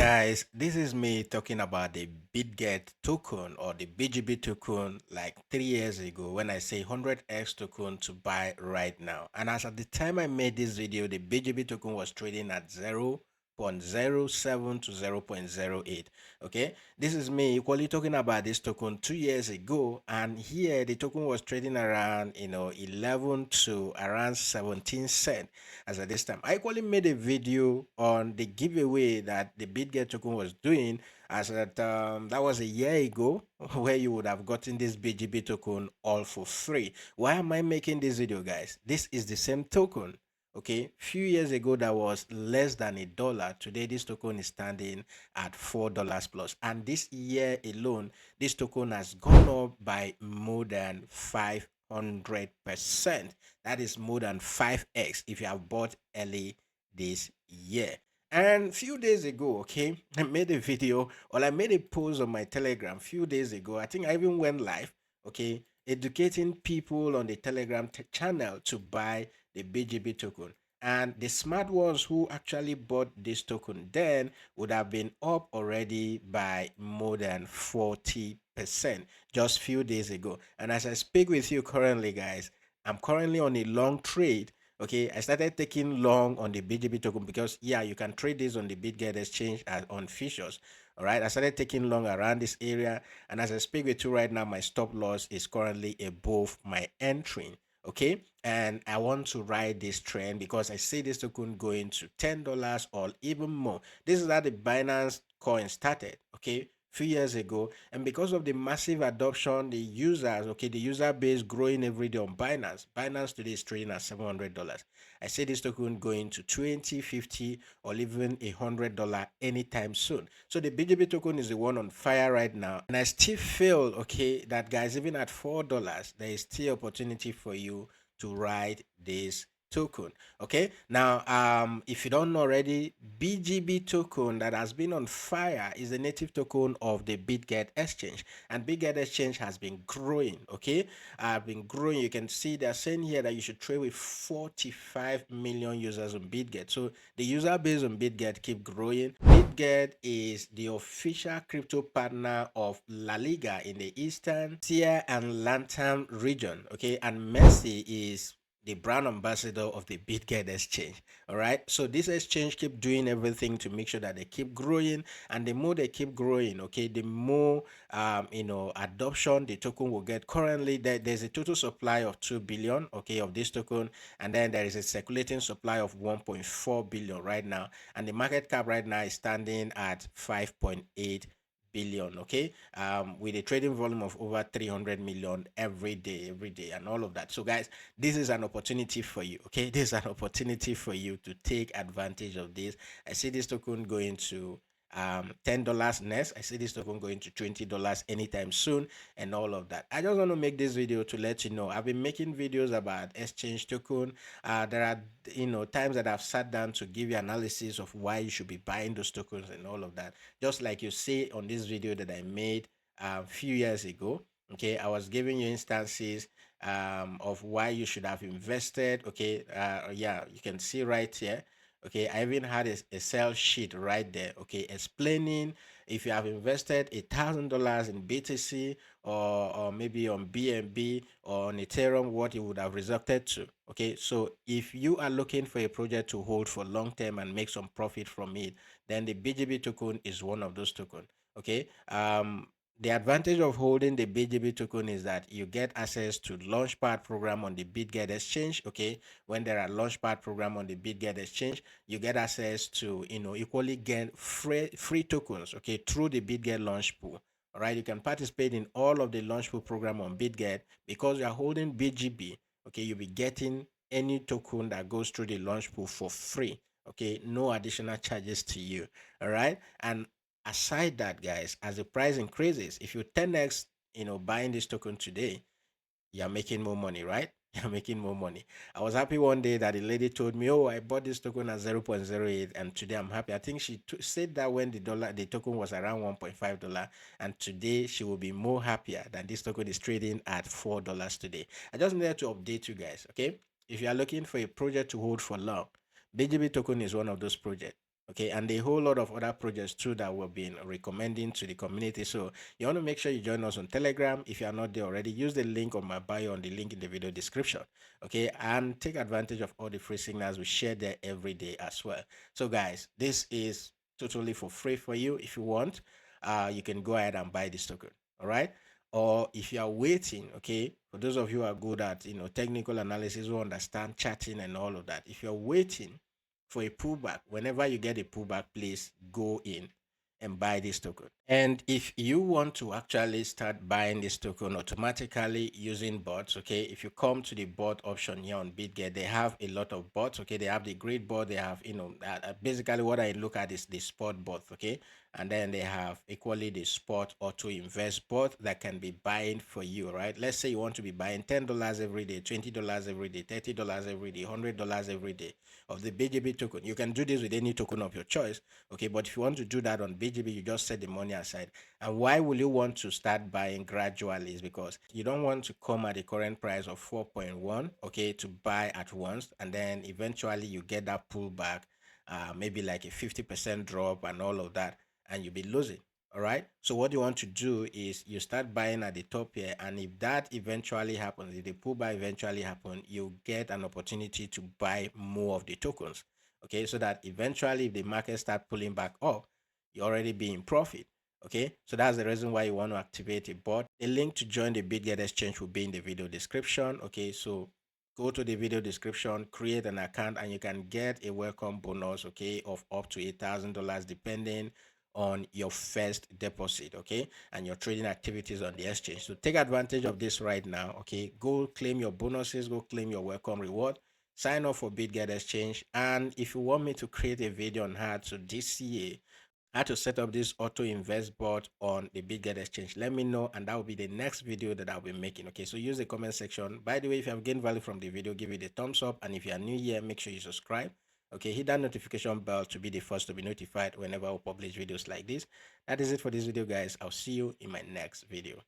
guys, this is me talking about the Bitget token or the BGB token like 3 years ago when I say 100x token to buy right now. And as at the time I made this video, the BGB token was trading at 0.07 to 0.08. Okay, this is me equally talking about this token 2 years ago, and here the token was trading around 11 to around 17 cent. As at this time, I equally made a video on the giveaway that the Bitget token was doing, as that was a year ago, where you would have gotten this BGB token all for free. Why am I making this video, guys? This is the same token. Okay, few years ago that was less than $1. Today this token is standing at $4 plus, and this year alone this token has gone up by more than 500%. That is more than 5x if you have bought early this year. And few days ago, okay, I made a video or I made a post on my Telegram few days ago. I think I even went live, okay, educating people on the Telegram channel to buy the BGB token. And the smart ones who actually bought this token then would have been up already by more than 40% just few days ago. And as I speak with you currently, guys, I'm currently on a long trade. Okay, I started taking long on the BGB token because yeah, you can trade this on the Bitget exchange on futures. All right, I started taking long around this area, and as I speak with you right now, my stop loss is currently above my entry. Okay, and I want to ride this trend because I see this token going to $10 or even more. This is how the Binance coin started. Okay, few years ago, and because of the massive adoption, the users, okay, the user base growing every day on Binance today is trading at $700. I see this token going to 20, 50, or even $100 anytime soon. So the BGB token is the one on fire right now, and I still feel, okay, that guys, even at $4 there is still opportunity for you to ride this token. Okay, now if you don't know already, BGB token that has been on fire is the native token of the Bitget exchange, and Bitget exchange has been growing. Okay, been growing. You can see they're saying here that you should trade with 45 million users on Bitget. So the user base on Bitget keep growing. Bitget is the official crypto partner of La Liga in the Eastern, 𝗘𝗍𝗄𝗃 region. Okay, and Messi is the brand ambassador of the Bitget exchange. All right, so this exchange keep doing everything to make sure that they keep growing, and the more they keep growing, okay, the more adoption the token will get. Currently there's a total supply of 2 billion, okay, of this token, and then there is a circulating supply of 1.4 billion right now, and the market cap right now is standing at 5.8 billion. Okay, with a trading volume of over 300 million every day and all of that. So guys, this is an opportunity for you. Okay, this is an opportunity for you to take advantage of this. I see this token going to $10 next. I see this token going to $20 anytime soon, and all of that. I just want to make this video to let you know I've been making videos about exchange token. There are times that I've sat down to give you analysis of why you should be buying those tokens and all of that, just like you see on this video that I made a few years ago. Okay, I was giving you instances of why you should have invested. Okay, yeah, you can see right here. Okay, I even had a sell sheet right there. Okay, explaining if you have invested $1,000 in BTC, or maybe on BNB or on Ethereum, what it would have resulted to. Okay, so if you are looking for a project to hold for long term and make some profit from it, then the BGB token is one of those tokens. Okay, the advantage of holding the BGB token is that you get access to Launchpad program on the Bitget exchange. Okay, when there are Launchpad program on the Bitget exchange, you get access to equally get free tokens. Okay, through the Bitget launch pool. All right, you can participate in all of the launch pool program on Bitget because you are holding BGB. Okay, you'll be getting any token that goes through the launch pool for free. Okay, no additional charges to you. All right, and aside that, guys, as the price increases, if you 10x buying this token today, you're making more money, right? You're making more money. I was happy one day that the lady told me, oh, I bought this token at 0.08, and today I'm happy. I think she said that when the token was around $1.5, and today she will be more happier than this token is trading at $4 today. I just needed to update you guys. Okay, if you are looking for a project to hold for long, BGB token is one of those projects. Okay, and a whole lot of other projects too that we've been recommending to the community. So you want to make sure you join us on Telegram. If you are not there already, use the link on my bio, on the link in the video description. Okay, and take advantage of all the free signals we share there every day as well. So guys, this is totally for free for you. If you want, you can go ahead and buy this token. All right. Or if you are waiting, okay, for those of you who are good at technical analysis, who understand chatting and all of that, if you're waiting for a pullback, whenever you get a pullback, please go in and buy this token. And if you want to actually start buying this token automatically using bots, okay, if you come to the bot option here on Bitget, they have a lot of bots. Okay, they have the grid bot, they have basically what I look at is the spot bot. Okay, and then they have equally the spot auto invest bot that can be buying for you, right? Let's say you want to be buying $10 every day, $20 every day, $30 every day, $100 every day of the BGB token. You can do this with any token of your choice. Okay, but if you want to do that on BGB, you just set the money aside. And why will you want to start buying gradually? Is because you don't want to come at the current price of 4.1, okay, to buy at once, and then eventually you get that pullback, maybe like a 50% drop and all of that, and you'll be losing. All right. So what you want to do is you start buying at the top here, and if that eventually happens, if the pullback eventually happens, you get an opportunity to buy more of the tokens. Okay, so that eventually, if the market start pulling back up, you already be in profit. Okay, so that's the reason why you want to activate a bot. The link to join the Bitget exchange will be in the video description. Okay, so go to the video description, create an account, and you can get a welcome bonus, okay, of up to $8,000 depending on your first deposit, okay, and your trading activities on the exchange. So take advantage of this right now. Okay, go claim your bonuses, go claim your welcome reward, sign up for Bitget exchange. And if you want me to create a video on how to DCA, how to set up this auto invest bot on the Bitget exchange, let me know, and that will be the next video that I'll be making. Okay, so use the comment section. By the way, if you have gained value from the video, give it a thumbs up, and if you are new here, make sure you subscribe. Okay, hit that notification bell to be the first to be notified whenever I publish videos like this. That is it for this video, guys. I'll see you in my next video.